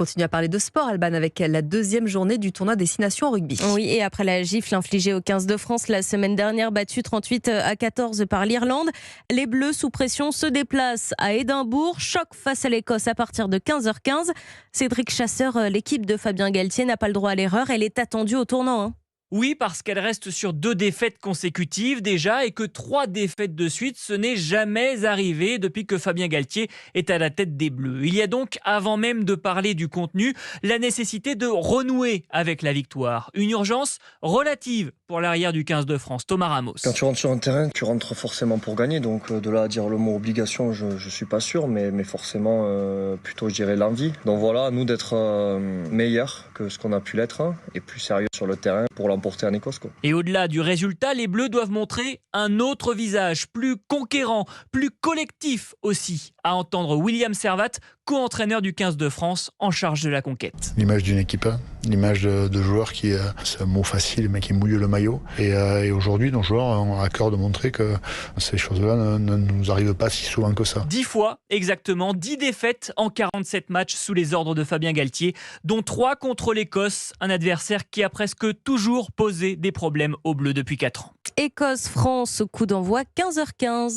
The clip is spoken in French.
continue à parler de sport, Alban, avec la deuxième journée du tournoi Destination en rugby. Oui, et après la gifle infligée aux 15 de France la semaine dernière, battue 38-14 par l'Irlande, les Bleus sous pression se déplacent à Édimbourg. Choc face à l'Écosse à partir de 15h15. Cédric Chasseur, l'équipe de Fabien Galtier n'a pas le droit à l'erreur. Elle est attendue au tournant. Oui, parce qu'elle reste sur 2 défaites consécutives déjà et que 3 défaites de suite, ce n'est jamais arrivé depuis que Fabien Galtier est à la tête des Bleus. Il y a donc, avant même de parler du contenu, la nécessité de renouer avec la victoire. Une urgence relative pour l'arrière du 15 de France, Thomas Ramos. Quand tu rentres sur un terrain, tu rentres forcément pour gagner. Donc de là à dire le mot obligation, je ne suis pas sûr, mais forcément plutôt je dirais l'envie. Donc voilà, à nous d'être meilleurs que ce qu'on a pu l'être et plus sérieux sur le terrain pour l'emporter en Écosse. Et au-delà du résultat, les Bleus doivent montrer un autre visage, plus conquérant, plus collectif aussi, à entendre William Servat, co-entraîneur du 15 de France en charge de la conquête. L'image d'une équipe, l'image de joueurs qui, c'est un mot facile, mais qui mouillent le maillot. Et aujourd'hui, nos joueurs ont à cœur de montrer que ces choses-là ne nous arrivent pas si souvent que ça. 10 fois, exactement, 10 défaites en 47 matchs sous les ordres de Fabien Galtier, dont 3 contre l'Écosse, un adversaire qui a presque toujours posé des problèmes aux Bleus depuis 4 ans. Écosse-France, coup d'envoi 15h15.